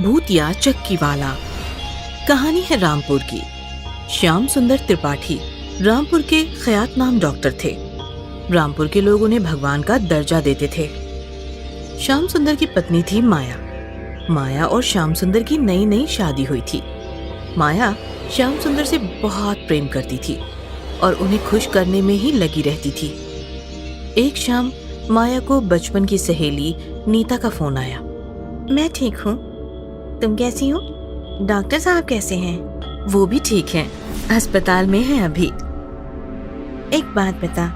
भूतिया चक्की वाला। कहानी है रामपुर की। श्याम सुंदर त्रिपाठी रामपुर के ख्यातनाम डॉक्टर थे। रामपुर के लोग उन्हें भगवान का दर्जा देते थे। श्याम सुंदर की पत्नी थी माया। माया और श्याम सुंदर की नई नई शादी हुई थी। माया श्याम सुंदर से बहुत प्रेम करती थी और उन्हें खुश करने में ही लगी रहती थी। एक शाम माया को बचपन की सहेली नीता का फोन आया। मैं ठीक हूँ, तुम कैसी हो? डॉक्टर साहब कैसे हैं? वो भी ठीक हैं, अस्पताल में हैं अभी। एक बात बता,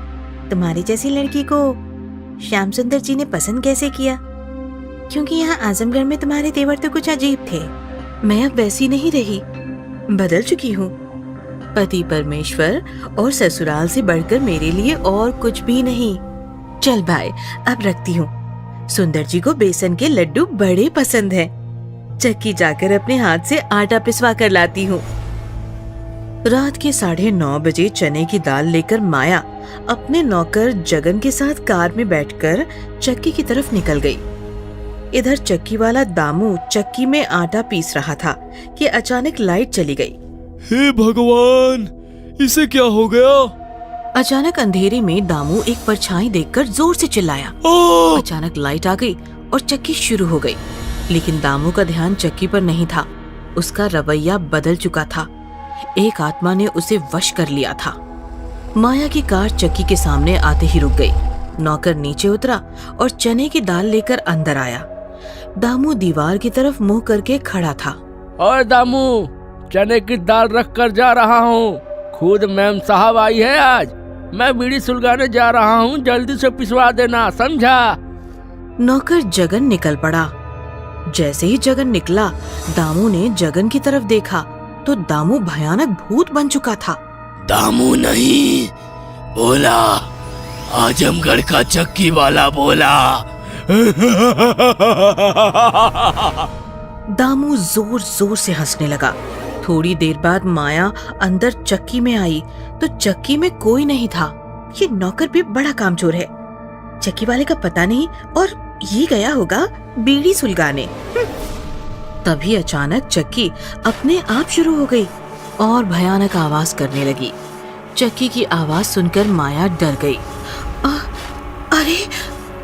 तुम्हारी जैसी लड़की को श्याम सुंदर जी ने पसंद कैसे किया? क्योंकि यहाँ आजमगढ़ में तुम्हारे तेवर तो कुछ अजीब थे। मैं अब वैसी नहीं रही, बदल चुकी हूँ। पति परमेश्वर और ससुराल से बढ़कर मेरे लिए और कुछ भी नहीं। चल भाई, अब रखती हूँ। सुंदर जी को बेसन के लड्डू बड़े पसंद हैं। चक्की जाकर अपने हाथ से आटा पिसवा कर लाती हूँ। रात के 9:30 बजे चने की दाल लेकर माया अपने नौकर जगन के साथ कार में बैठकर चक्की की तरफ निकल गई। इधर चक्की वाला दामू चक्की में आटा पीस रहा था कि अचानक लाइट चली गई। हे भगवान, इसे क्या हो गया? अचानक अंधेरे में दामू एक परछाई देखकर जोर से चिल्लाया। अचानक लाइट आ गई और चक्की शुरू हो गई, लेकिन दामू का ध्यान चक्की पर नहीं था। उसका रवैया बदल चुका था। एक आत्मा ने उसे वश कर लिया था। माया की कार चक्की के सामने आते ही रुक गई। नौकर नीचे उतरा और चने की दाल लेकर अंदर आया। दामू दीवार की तरफ मुंह करके खड़ा था। और दामू, चने की दाल रख कर जा रहा हूँ। खुद मैम साहब आई है आज। मैं बीड़ी सुलगाने जा रहा हूँ, जल्दी से पिसवा देना, समझा? नौकर जगन निकल पड़ा। जैसे ही जगन निकला, दामू ने जगन की तरफ देखा तो दामू भयानक भूत बन चुका था। दामू नहीं बोला, आजमगढ़ का चक्की वाला बोला। दामू जोर जोर से हंसने लगा। थोड़ी देर बाद माया अंदर चक्की में आई तो चक्की में कोई नहीं था। ये नौकर भी बड़ा कामचोर है। चक्की वाले का पता नहीं और ये गया होगा बीड़ी सुलगाने। तभी अचानक चक्की अपने आप शुरू हो गई और भयानक आवाज करने लगी। चक्की की आवाज सुनकर माया डर गई। अरे,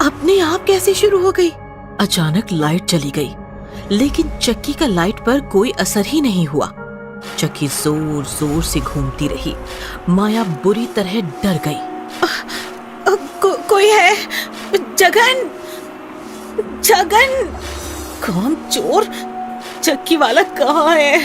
अपने आप कैसे शुरू हो गई? अचानक लाइट चली गई, लेकिन चक्की का लाइट पर कोई असर ही नहीं हुआ। चक्की जोर जोर से घूमती रही। माया बुरी तरह डर गई। कोई है? जगन, जगन! कौन चोर? चक्की वाला कहाँ है?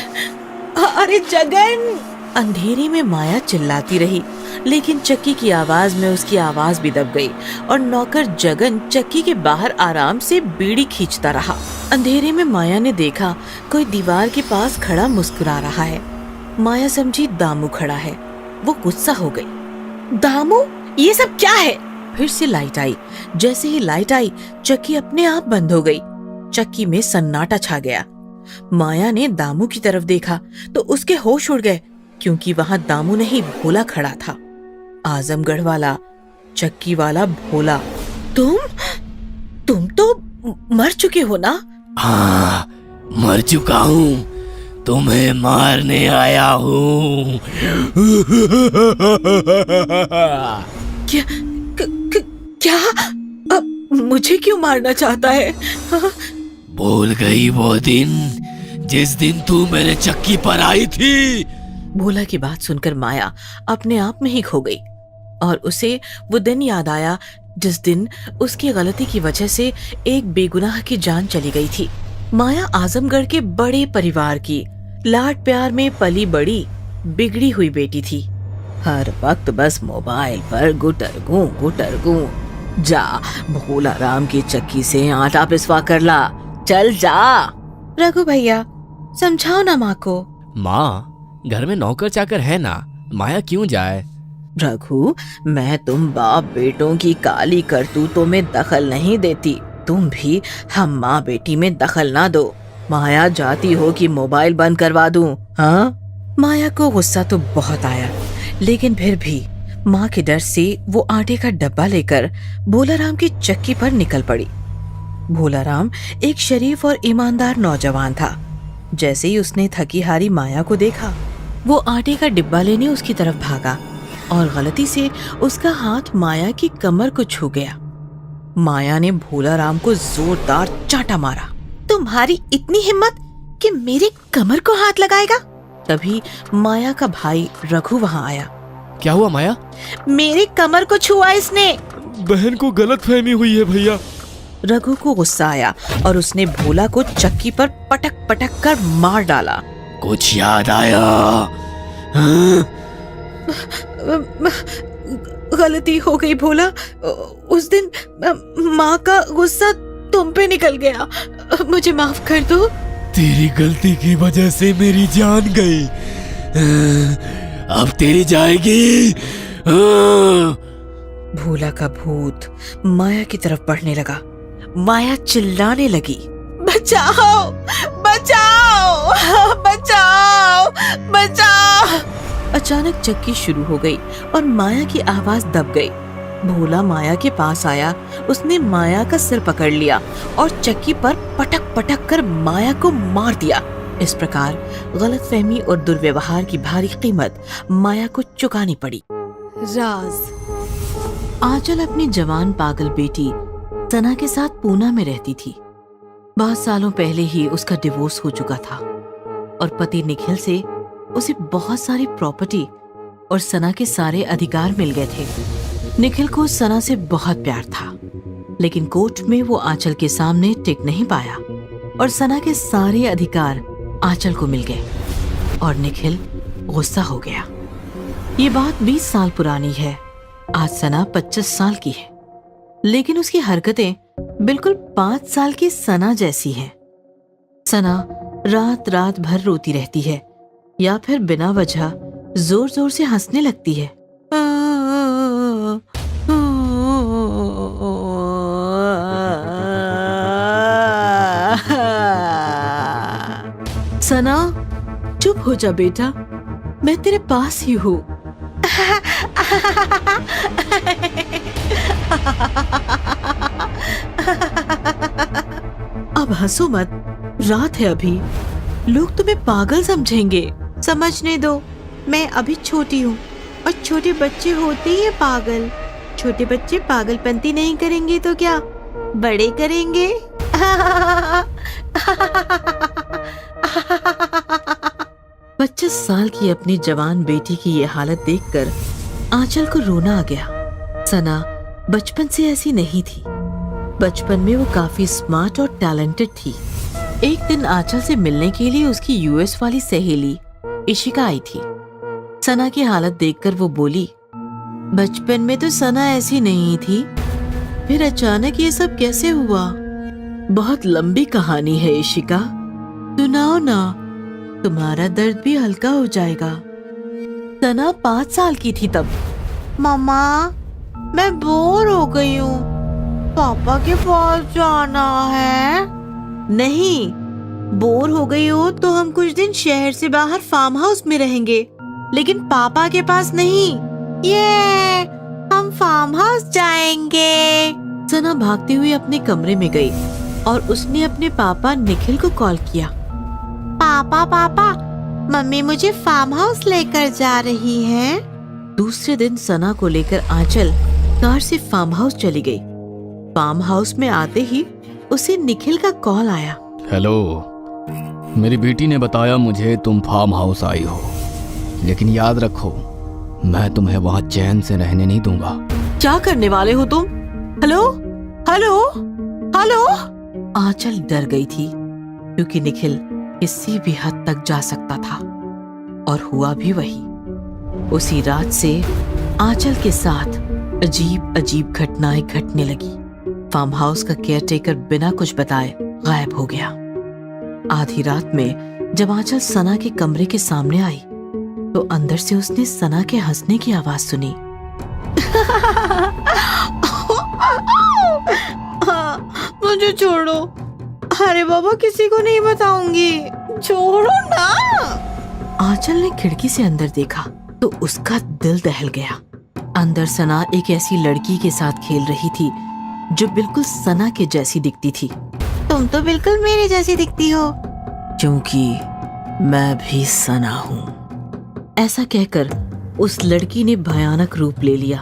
अरे जगन! अंधेरे में माया चिल्लाती रही, लेकिन चक्की की आवाज में उसकी आवाज भी दब गई और नौकर जगन चक्की के बाहर आराम से बीड़ी खींचता रहा। अंधेरे में माया ने देखा कोई दीवार के पास खड़ा मुस्कुरा रहा है। माया समझी दामू खड़ा है। वो गुस्सा हो गई। दामू, ये सब क्या है? फिर से लाइट आई। जैसे ही लाइट आई, चक्की अपने आप बंद हो गई। चक्की में सन्नाटा छा गया। माया ने दामू की तरफ देखा तो उसके होश उड़ गए, क्योंकि वहाँ दामू नहीं भोला खड़ा था। आजमगढ़ वाला, चक्की वाला भोला। तुम तो मर चुके हो ना? हाँ, मर चुका हूँ। तुम्हें मारने आया हूँ। क्या? मुझे क्यों मारना चाहता है? भूल गई वो दिन, जिस दिन तू मेरे चक्की पर आई थी? भोला की बात सुनकर माया अपने आप में ही खो गई और उसे वो दिन याद आया जिस दिन उसकी गलती की वजह से एक बेगुनाह की जान चली गई थी। माया आजमगढ़ के बड़े परिवार की लाड प्यार में पली बड़ी बिगड़ी हुई बेटी थी। हर वक्त बस मोबाइल पर गुटर गूं। जा भोला राम की चक्की से आटा पिसवा कर ला, चल जा। रघु भैया, समझाओ ना माँ को। माँ, घर में नौकर चाकर है ना, माया क्यों जाए? रघु, मैं तुम बाप बेटों की काली करतूतों में दखल नहीं देती। तुम भी हम माँ बेटी में दखल ना दो। माया जाती हो कि मोबाइल बंद करवा दूं? हाँ? माया को गुस्सा तो बहुत आया, लेकिन फिर भी माँ के डर से वो आटे का डब्बा लेकर भोलाराम की चक्की पर निकल पड़ी। भोलाराम एक शरीफ और ईमानदार नौजवान था। जैसे ही उसने थकी हारी माया को देखा, वो आटे का डिब्बा लेने उसकी तरफ भागा और गलती से उसका हाथ माया की कमर को छू गया। माया ने भोलाराम को जोरदार चाटा मारा। तुम्हारी इतनी हिम्मत कि मेरे कमर को हाथ लगाएगा? तभी माया का भाई रघु वहाँ आया। क्या हुआ माया? मेरे कमर को छुआ इसने। बहन को गलतफहमी हुई है भैया। रघु को गुस्सा आया और उसने भोला को चक्की पर पटक पटक कर मार डाला। कुछ याद आया? गलती हो गई भोला। उस दिन माँ का गुस्सा तुम पे निकल गया। मुझे माफ कर दो। तेरी गलती की वजह से मेरी जान गई, अब तेरी जाएगी। भोला का भूत माया की तरफ बढ़ने लगा। माया चिल्लाने लगी, बचाओ बचाओ बचाओ बचाओ। अचानक चक्की शुरू हो गई और माया की आवाज दब गई। भोला माया के पास आया। उसने माया का सिर पकड़ लिया और चक्की पर पटक पटक कर माया को मार दिया। इस प्रकार गलतफहमी और दुर्व्यवहार की भारी कीमत माया को चुकानी पड़ी। राज। आंचल अपनी जवान पागल बेटी सना के साथ पूना में रहती थी। बहुत सालों पहले ही उसका डिवोर्स हो चुका था और पति निखिल से उसे बहुत सारी प्रॉपर्टी और सना के सारे अधिकार मिल गए थे। निखिल को सना से बहुत प्यार था, लेकिन कोर्ट में वो आंचल के सामने टिक नहीं पाया और सना के सारे अधिकार आंचल को मिल गए और निखिल गुस्सा हो गया। ये बात 20 साल पुरानी है। आज सना 25 साल की है, लेकिन उसकी हरकतें बिल्कुल 5 साल की सना जैसी हैं। सना रात रात भर रोती रहती है या फिर बिना वजह जोर जोर से हंसने लगती है। सना, चुप हो जा बेटा, मैं तेरे पास ही हूँ। अब हंसो मत, रात है अभी, लोग तुम्हें पागल समझेंगे। समझने दो, मैं अभी छोटी हूँ और छोटे बच्चे होते ही पागल। छोटे बच्चे पागलपंती नहीं करेंगे तो क्या बड़े करेंगे। 25 साल की अपनी जवान बेटी की ये हालत देखकर आंचल को रोना आ गया। सना बचपन से ऐसी नहीं थी। बचपन में वो काफी स्मार्ट और टैलेंटेड थी। एक दिन आंचल से मिलने के लिए उसकी यूएस वाली सहेली इशिका आई थी। सना की हालत देखकर वो बोली, बचपन में तो सना ऐसी नहीं थी, फिर अचानक ये सब कैसे हुआ? बहुत लंबी कहानी है इशिका, सुनाओ ना, तुम्हारा दर्द भी हल्का हो जाएगा। सना 5 साल की थी तब। मम्मा, मैं बोर हो गई हूँ, पापा के पास जाना है। नहीं, बोर हो गई हो तो हम कुछ दिन शहर से बाहर फार्म हाउस में रहेंगे, लेकिन पापा के पास नहीं। ये हम फार्म हाउस जाएंगे। सना भागती हुई अपने कमरे में गई और उसने अपने पापा निखिल को कॉल किया। पापा पापा, मम्मी मुझे फार्म हाउस लेकर जा रही है। दूसरे दिन सना को लेकर आंचल कार से फार्म हाउस चली गई। फार्म हाउस में आते ही उसे निखिल का कॉल आया। हेलो, मेरी बेटी ने बताया मुझे तुम फार्म हाउस आई हो, लेकिन याद रखो मैं तुम्हें वहाँ चैन से रहने नहीं दूंगा। क्या करने वाले हो तुम? Hello hello hello. आंचल डर गई थी क्योंकि निखिल किसी भी हद तक जा सकता था और हुआ भी वही। उसी रात से आंचल के साथ अजीब अजीब घटनाएं घटने लगी। फार्म हाउस का केयरटेकर बिना कुछ बताए गायब हो गया। आधी रात में जब आंचल सना के कमरे के सामने आई तो अंदर से उसने सना के हंसने की आवाज सुनी। मुझे छोड़ो। अरे बाबा, किसी को नहीं बताऊंगी, छोड़ो ना। आंचल ने खिड़की से अंदर देखा तो उसका दिल दहल गया। अंदर सना एक ऐसी लड़की के साथ खेल रही थी जो बिल्कुल सना के जैसी दिखती थी। तुम तो बिल्कुल मेरे जैसी दिखती हो, क्योंकि मैं भी सना हूँ। ऐसा कहकर उस लड़की ने भयानक रूप ले लिया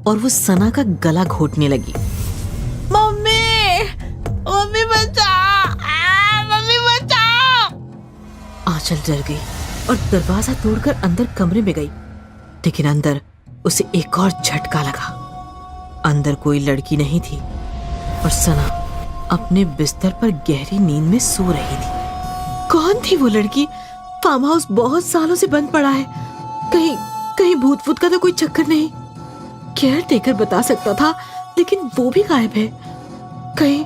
और वो सना का गला घोटने लगी। मम्मी, मम्मी बचाओ, मम्मी बचाओ। आंचल डर गई और दरवाजा तोड़कर अंदर कमरे में गई, लेकिन अंदर उसे एक और झटका लगा। अंदर कोई लड़की नहीं थी और सना अपने बिस्तर पर गहरी नींद में सो रही थी। कौन थी वो लड़की? फार्म हाउस बहुत सालों से बंद पड़ा है, कहीं कहीं भूत फूत का तो कोई चक्कर नहीं। केयर टेकर बता सकता था, लेकिन वो भी गायब है। कहीं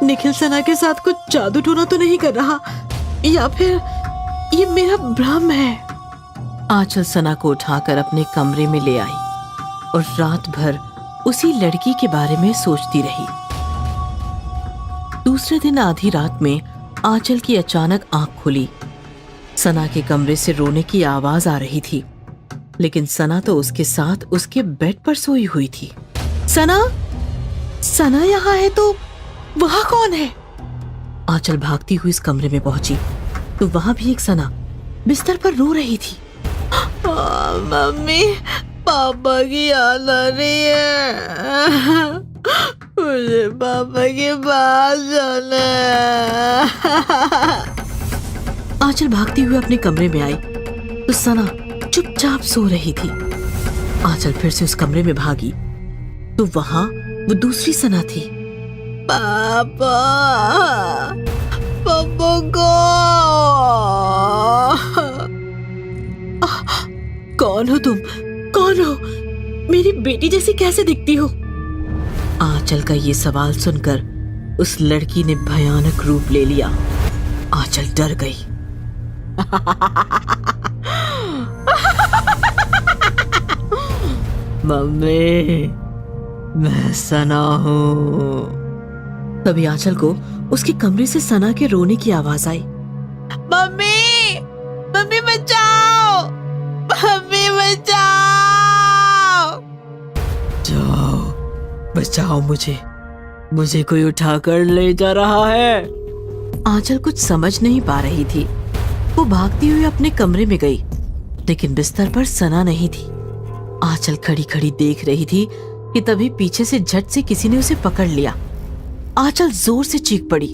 निखिल सना के साथ कुछ जादू टोना तो नहीं कर रहा, या फिर ये मेरा भ्रम है। आंचल सना को उठाकर अपने कमरे में ले आई और रात भर उसी लड़की के बारे में सोचती रही। दूसरे दिन आधी रात में आंचल की अचानक आंख खुली। सना के कमरे से रोने की आवाज आ रही थी, लेकिन सना तो उसके साथ उसके बेड पर सोई हुई थी। सना, सना यहाँ है तो वहाँ कौन है? आंचल भागती हुई इस कमरे में पहुंची तो वहां भी एक सना बिस्तर पर रो रही थी। मम्मी, पापा की याद आ रही है, मुझे पापा के पास जाना है। आंचल भागती हुई अपने कमरे में आई तो सना चुपचाप सो रही थी। आंचल फिर से उस कमरे में भागी तो वहां वो दूसरी सना थी। पापा, पापा को कौन हो तुम? कौन हो? मेरी बेटी जैसी कैसे दिखती हो? आंचल का ये सवाल सुनकर उस लड़की ने भयानक रूप ले लिया। आंचल डर गई। मम्मी, मैं सना हूँ। तभी आंचल को उसके कमरे से सना के रोने की आवाज आई। मम्मी, मम्मी बचाओ, मम्मी बचाओ, जाओ, बचाओ मुझे कोई उठाकर ले जा रहा है। आंचल कुछ समझ नहीं पा रही थी। वो भागती हुई अपने कमरे में गई, लेकिन बिस्तर पर सना नहीं थी। आंचल खड़ी खड़ी देख रही थी कि तभी पीछे से झट से किसी ने उसे पकड़ लिया। आंचल जोर से चीख पड़ी।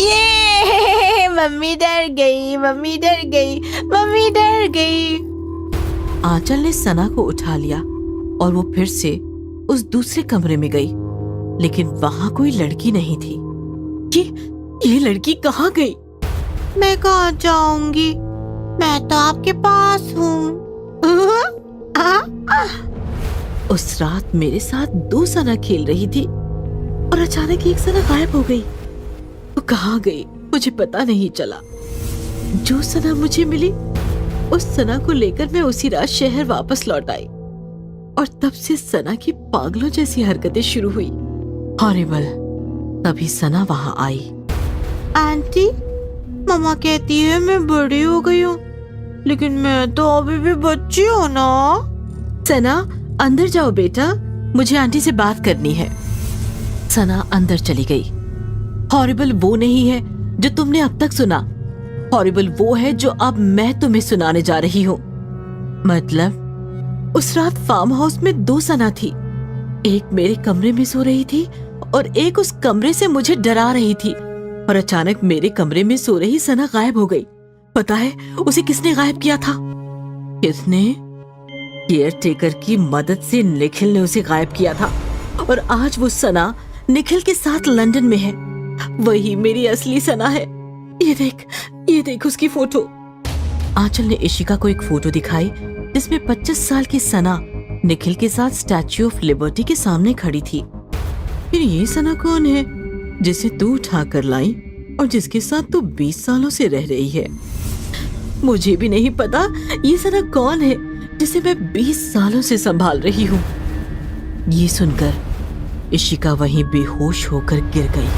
ये मम्मी डर गई, मम्मी डर गई, मम्मी डर गई। आंचल ने सना को उठा लिया और वो फिर से उस दूसरे कमरे में गई, लेकिन वहां कोई लड़की नहीं थी। ये लड़की कहाँ गई? मैं कहाँ जाऊंगी, मैं तो आपके पास हूँ। उस रात मेरे साथ दो सना खेल रही थी और अचानक एक सना गायब हो गई। वो कहाँ गई मुझे पता नहीं चला। जो सना मुझे मिली उस सना को लेकर मैं उसी रात शहर वापस लौट आई और तब से सना की पागलों जैसी हरकतें शुरू हुई। हॉरिबल। तभी सना वहां आई। आंटी, मम्मा कहती है मैं बड़ी हो गई हूँ, लेकिन मैं तो अभी भी बच्ची हूँ ना। सना, अंदर जाओ बेटा, मुझे आंटी से बात करनी है। सना अंदर चली गई। हॉरिबल वो नहीं है जो तुमने अब तक सुना। हॉरिबल वो है जो अब मैं तुम्हें सुनाने जा रही हूँ। मतलब उस रात फार्म हाउस में दो सना थी। एक मेरे कमरे में सो रही थी और एक उस कमरे से मुझे डरा रही थी। और अचानक मेरे कमरे में सो रही सना गायब हो गई। पता है उसे किसने गायब किया था? किसने? केयर टेकर की मदद से निखिल ने उसे गायब किया था और आज वो सना निखिल के साथ लंदन में है। वही मेरी असली सना है। ये देख उसकी फोटो। आंचल ने इशिका को एक फोटो दिखाई जिसमें 25 साल की सना निखिल के साथ स्टैच्यू ऑफ लिबर्टी के सामने खड़ी थी। फिर ये सना कौन है जिसे तू उठा कर लाई और जिसके साथ तू 20 सालों से रह रही है? मुझे भी नहीं पता ये सना कौन है जिसे मैं 20 सालों से संभाल रही हूँ। ये सुनकर इशिका वहीं बेहोश होकर गिर गई।